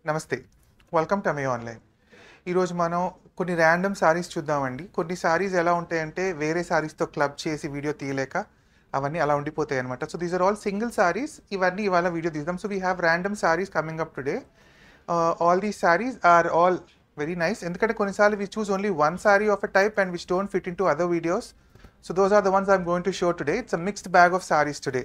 నమస్తే, welcome to Amazon online. ఈరోజు మనం కొన్ని ర్యాండమ్ సారీస్ చూద్దామండి. కొన్ని సారీస్ ఎలా ఉంటాయంటే వేరే సారీస్తో క్లబ్ చేసి వీడియో తీయలేక అవన్నీ అలా ఉండిపోతాయి అనమాట. So these are all single saris. ఇవన్నీ ఇవాళ వీడియో తీద్దాం. So we have random saris coming up today. All these saris are all very nice. ఎందుకంటే కొన్నిసార్లు we choose only one sari of a type and which don't fit in to other videos. So those are the ones I'm going to show today. It's a mixed bag of saris today.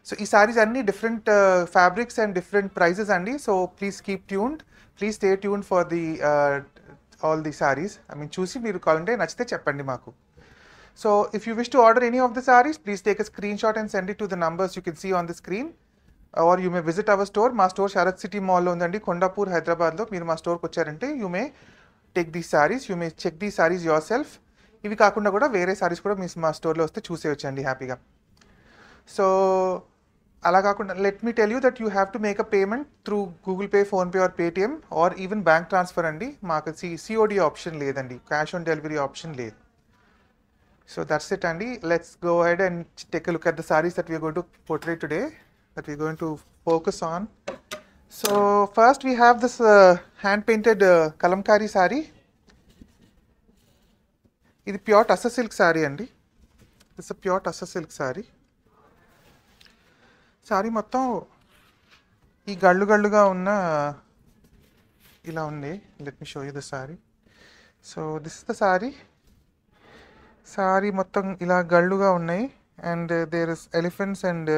So ఈ సారీస్ అన్ని different fabrics and different prices అండి. So please keep tuned, please stay tune for the all the saris. I mean చూసి మీరు కావాలంటే నచ్చితే చెప్పండి మాకు. So if you wish to order any of the saris, please take a screen shot and send it to the numbers you can see on the screen, or you may visit our store. మా store Sarath city మాల్లో ఉందండి, కొండాపూర్, హైదరాబాద్లో. మీరు మా స్టోర్కి వచ్చారంటే you may take these saris, you may check these saris yourself. ఇవి కాకుండా కూడా వేరే సారీస్ కూడా మీ మా స్టోర్లో వస్తే చూసేయచ్చండి హ్యాపీగా. సో అలా కాకుండా let me tell you that you have to make a payment through Google Pay, PhonePe or Paytm or even bank transfer అండి. మాకు సిఓడి ఆప్షన్ లేదండి, క్యాష్ ఆన్ డెలివరీ ఆప్షన్ లేదు. సో దట్స్ ఇట్ అండి. Let's go ahead and take a look at the saris that we are going to portray today, that we are going to focus on. So first we have this hand painted Kalamkari sorry. ఇది pure tussar silk sari అండి. This pure tussar silk sari. Sari మొత్తం ఈ గళ్ళు గళ్ళుగా ఉన్న ఇలా ఉంది. Let me show you the sari. So this is the sari. Sari మొత్తం ఇలా గళ్ళుగా ఉన్నాయి and there is elephants and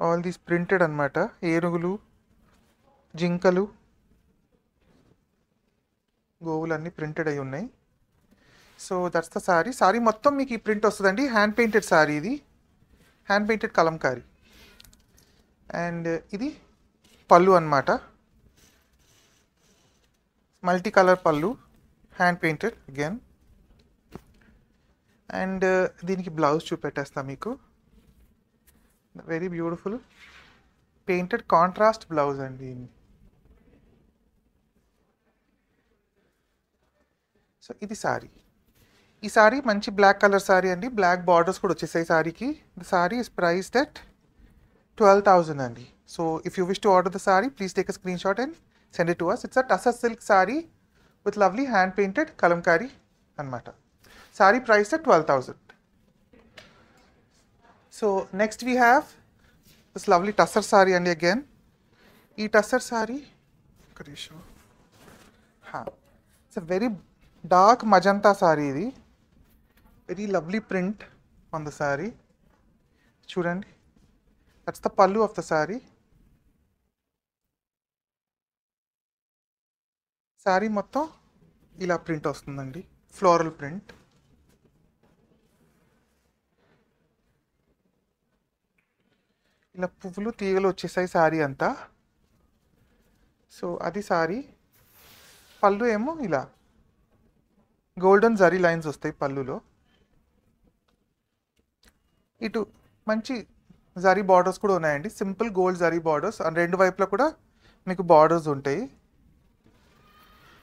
all these printed అనమాట. ఏనుగులు, జింకలు, గోవులు అన్నీ ప్రింటెడ్ అయి ఉన్నాయి. So that's the sari. Sari మొత్తం మీకు ఈ ప్రింట్ వస్తుందండి. హ్యాండ్ పెయింటెడ్ సారీ ఇది, హ్యాండ్ పెయింటెడ్ కలంకారీ. అండ్ ఇది పళ్ళు అనమాట, మల్టీ కలర్ పళ్ళు, హ్యాండ్ పెయింటెడ్ అగైన్. అండ్ దీనికి బ్లౌజ్ చూపెట్టేస్తా మీకు. Very beautiful painted contrast blouse అండి. సో ఇది సారీ. ఈ సారీ మంచి బ్లాక్ కలర్ సారీ అండి. బ్లాక్ బార్డర్స్ కూడా వచ్చేసాయి సారీకి. The sari is priced at 12,000 అండి. So if you wish to order the sari, please take a screen shot and send it to us. It's a tussar silk sari with lovely hand painted kalamkari అనమాట. Sorry priced at 12,000. So next we have this lovely tussar sari అండి again. ఈ tussar sari it's a very dark magenta sari. ఇది very lovely print on the sari. చూడండి, that's the pallu of the sari. Sari మొత్తం ఇలా print వస్తుందండి, floral print. ఇలా పువ్వులు తీగలు వచ్చేసాయి సారీ అంతా. సో అది సారీ. పళ్ళు ఏమో ఇలా గోల్డెన్ జరీ లైన్స్ వస్తాయి పళ్ళులో. ఇటు మంచి జరీ బార్డర్స్ కూడా ఉన్నాయండి, simple gold zari borders. And రెండు వైపులా కూడా మీకు బార్డర్స్ ఉంటాయి.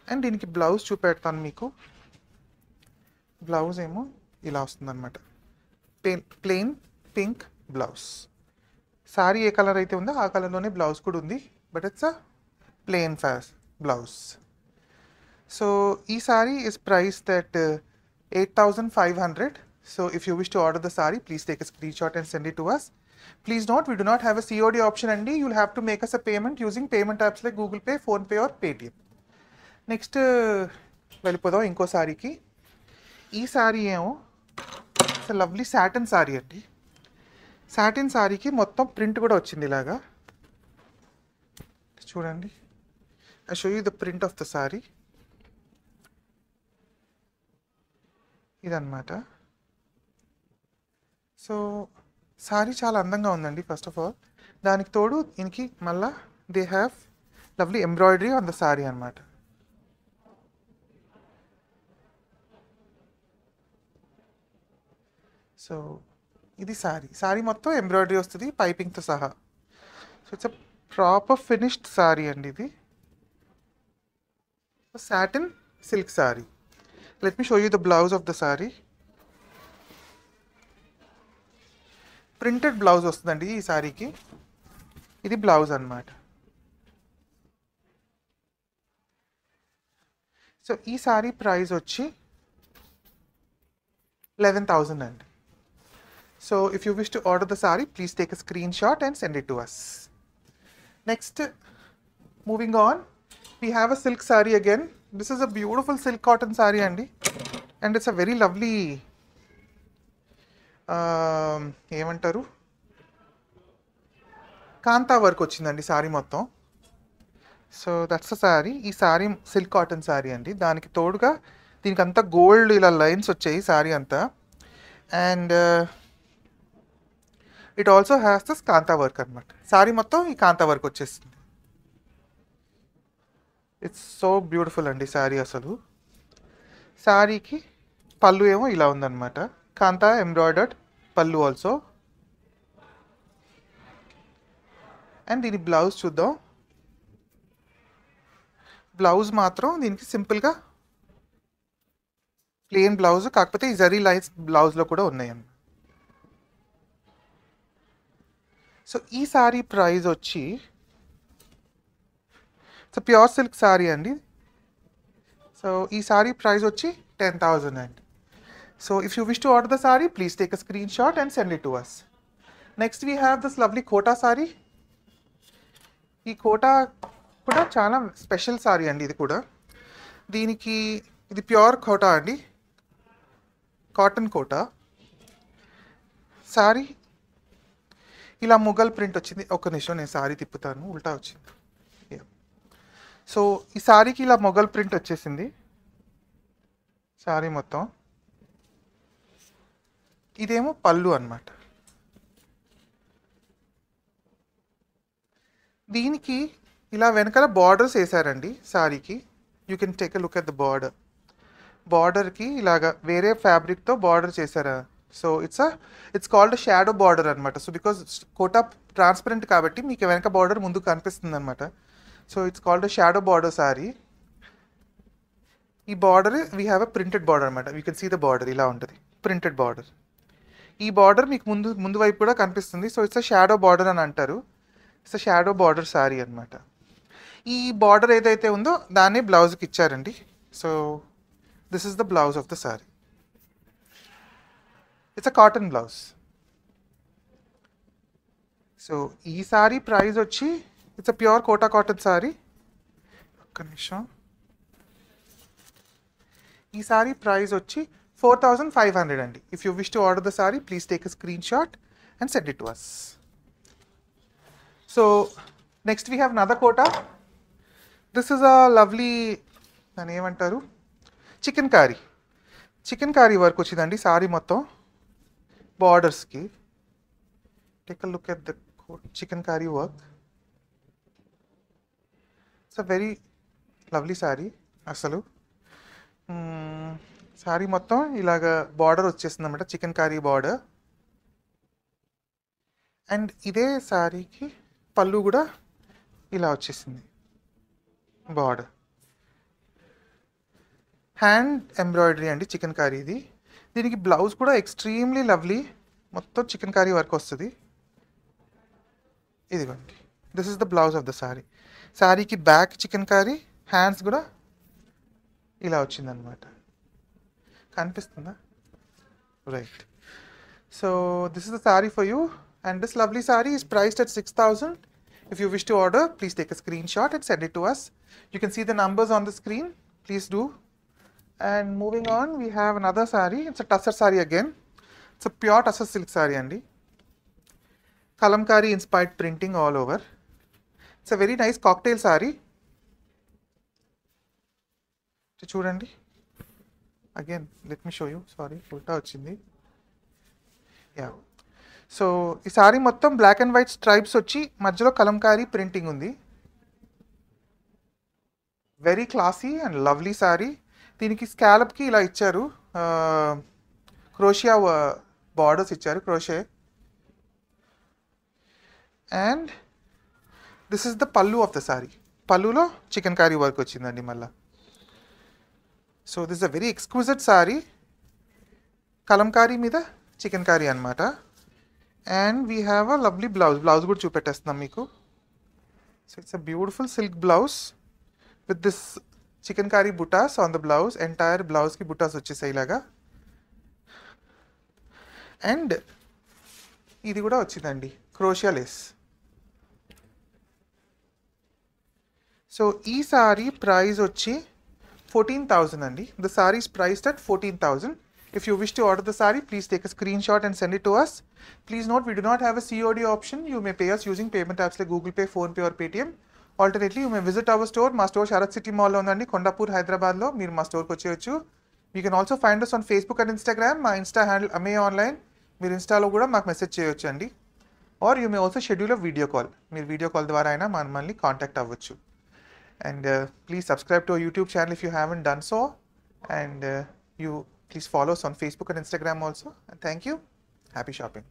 అండ్ దీనికి బ్లౌజ్ చూపెడతాను మీకు. బ్లౌజ్ ఏమో ఇలా వస్తుందన్నమాట, ప్లెయిన్ పింక్ బ్లౌజ్. సారీ ఏ కలర్ అయితే ఉందో ఆ కలర్లోనే బ్లౌజ్ కూడా ఉంది, but it's a plain blouse. So ఈ sorry is priced at 8,500. So if you wish to order the saree, please take a screenshot and send it to us. Please note, we do not have a COD option and you'll have to make us a payment using payment apps like Google Pay, PhonePe or Paytm. Next వెళ్ళిపోదాం ఇంకో సారీకి. ఈ sorry ఏమో lovely satin sorry అండి. Satin సారీకి మొత్తం print కూడా వచ్చింది ఇలాగా. చూడండి, I show you the print of the sorry. ఇదన్నమాట. సో సారీ చాలా అందంగా ఉందండి. ఫస్ట్ ఆఫ్ ఆల్ దానికి తోడు దీనికి మళ్ళా they have lovely embroidery on the sorry అనమాట. సో ఇది సారీ. సారీ మొత్తం ఎంబ్రాయిడరీ వస్తుంది పైపింగ్తో సహా. So it's a proper finished sorry అండి. ఇది satin silk sorry. Let me show you the blouse of the saree. Printed blouse వస్తుందండి ఈ సారీకి. ఇది బ్లౌజ్ అన్నమాట. సో ఈ సారీ ప్రైస్ వచ్చి 11,000 అండి. So if you wish to order the sari please take a screen shot and send it to us. Next moving on, we have a silk saree again. This is a beautiful silk cotton saree అండి, and it's a very lovely ఏమంటారు కాంతా work వచ్చిందండి సారీ మొత్తం. So that's a sorry. ఈ sorry silk cotton sorry అండి, దానికి తోడుగా దీనికి అంతా గోల్డ్ ఇలా లైన్స్ వచ్చాయి సారీ అంతా, and it also has this kantha work అనమాట. సారీ మొత్తం ఈ కాంతా వర్క్ వచ్చేస్తుంది. ఇట్స్ సో బ్యూటిఫుల్ అండి సారీ అసలు. సారీకి పళ్ళు ఏమో ఇలా ఉందన్నమాట, కాంతా ఎంబ్రాయిడర్డ్ పళ్ళు ఆల్సో. అండ్ దీని బ్లౌజ్ చూద్దాం. బ్లౌజ్ మాత్రం దీనికి సింపుల్గా ప్లెయిన్ బ్లౌజ్, కాకపోతే ఈ జరీ లైన్స్ బ్లౌజ్లో కూడా ఉన్నాయన్నమాట. సో ఈ సారీ ప్రైస్ వచ్చి సో ప్యూర్ సిల్క్ సారీ అండి. సో ఈ సారీ ప్రైస్ వచ్చి 10,000 అండి. So if you wish to order the sari please take a screen shot and send it to us. Next we have this lovely Kota sari. ఈ కోటా కూడా చాలా స్పెషల్ సారీ అండి. ఇది కూడా దీనికి ఇది ప్యూర్ కోటా అండి, కాటన్ కోటా సారీ. ఇలా ముఘల్ ప్రింట్ వచ్చింది. ఒక్క నిమిషం నేను సారీ తిప్పుతాను, ఉల్టా వచ్చింది. సో ఈ సారీకి ఇలా మొఘల్ ప్రింట్ వచ్చేసింది సారీ మొత్తం. ఇదేమో పళ్ళు అన్నమాట. దీనికి ఇలా వెనకాల బార్డర్స్ వేసారండి సారీకి. You can take a look at the border. బార్డర్కి ఇలాగా వేరే ఫ్యాబ్రిక్తో బార్డర్ చేశారా. So it's called shadow border అనమాట. సో బికాస్ కోటా ట్రాన్స్పరెంట్ కాబట్టి మీకు వెనక బార్డర్ ముందు కనిపిస్తుంది అనమాట. So it's called shadow border sari. ఈ border we have a printed border అనమాట. You can see the border ఇలా ఉంటుంది, ప్రింటెడ్ బార్డర్. ఈ బార్డర్ మీకు ముందు వైపు కూడా కనిపిస్తుంది. So it's a shadow border అని అంటారు. It's a shadow border sari అనమాట. ఈ బార్డర్ ఏదైతే ఉందో దాన్ని బ్లౌజ్కి ఇచ్చారండి. So this is the blouse of the sari. It's a cotton blouse. So ఈ సారీ ప్రైస్ వచ్చి it's a pure Kota cotton sari. ఒక్క నిమిషం. ఈ సారీ ప్రైస్ వచ్చి 4,500 అండి. If you wish to order the sari please take a screen shot and send it to us. So next we have another Kota. This is a lovely దాన్ని ఏమంటారు chikankari work వచ్చిందండి సారీ మొత్తం బార్డర్స్కి. Take a look at the chikankari work. It's a very lovely sari అసలు. సారీ మొత్తం ఇలాగ border వచ్చేస్తుంది అన్నమాట, చికెన్ కారీ బార్డర్. అండ్ ఇదే సారీకి పళ్ళు కూడా ఇలా వచ్చేసింది బార్డర్. హ్యాండ్ ఎంబ్రాయిడరీ అండి చికెన్ కారీది. దీనికి బ్లౌజ్ కూడా ఎక్స్ట్రీమ్లీ లవ్లీ, మొత్తం చికెన్ కారీ వర్క్ వస్తుంది. ఇదిగోండి, this is the blouse of the sari. సారీకి బ్యాక్ చికెన్ కారీ, హ్యాండ్స్ కూడా ఇలా వచ్చిందనమాట. కనిపిస్తుందా? Right. So this is the sari for you, and this lovely sari is priced at 6,000. If you wish to order, please take a screenshot and send it to us. You can see the numbers on the screen. Please do. And moving on, we have another saree. It's a tussar saree again. It's a pure tussar silk saree andi. Kalamkari inspired printing all over. It's a very nice cocktail saree. చూడండి. Again, let me show you. Sorry, ulta వచ్చింది. Yeah. So ఈ sorry మొత్తం black and white stripes వచ్చి మధ్యలో Kalamkari printing ఉంది. Very classy and lovely sorry. దీనికి స్కాలప్కి ఇలా ఇచ్చారు, క్రోషియా బార్డర్స్ ఇచ్చారు, crochet. And this is the pallu of the sorry. పల్లులో చికెన్ కారీ వర్క్ వచ్చిందండి మళ్ళా. So this is a very exclusive sorry. Kalamkari మీద చికెన్ కారీ అనమాట. And we have a lovely blouse కూడా చూపెట్టేస్తున్నాం మీకు. So it's a beautiful silk blouse with this chikankari butas on the blouse. Entire బ్లౌజ్కి బుటాస్ వచ్చేసాయి ఇలాగా. అండ్ ఇది కూడా వచ్చిందండి క్రోషియా లేస్. సో ఈ సారీ ప్రైస్ వచ్చి 14,000 అండి. The sari is priced at 14,000. If you wish to order the saree, please take a screenshot and send it to us. Please note, we do not have a COD option. You may pay us using payment apps like Google Pay, Phone Pay or Paytm. Alternately, you may visit our store. మా store Sarath city మాల్లో ఉందండి, కొండాపూర్ హైదరాబాద్లో. మీరు మా స్టోర్కి వచ్చేయచ్చు. You can also find us on Facebook and Instagram. మా Insta handle Aame online. మీరు ఇన్స్టాలో కూడా మాకు మెసేజ్ చేయొచ్చు అండి. Or you may also schedule a video call. మీరు వీడియో కాల్ ద్వారా అయినా మనల్ని కాంటాక్ట్ అవ్వచ్చు. And please subscribe to our YouTube channel if you haven't done so. And you please follow us on Facebook and Instagram also. And thank you. Happy shopping.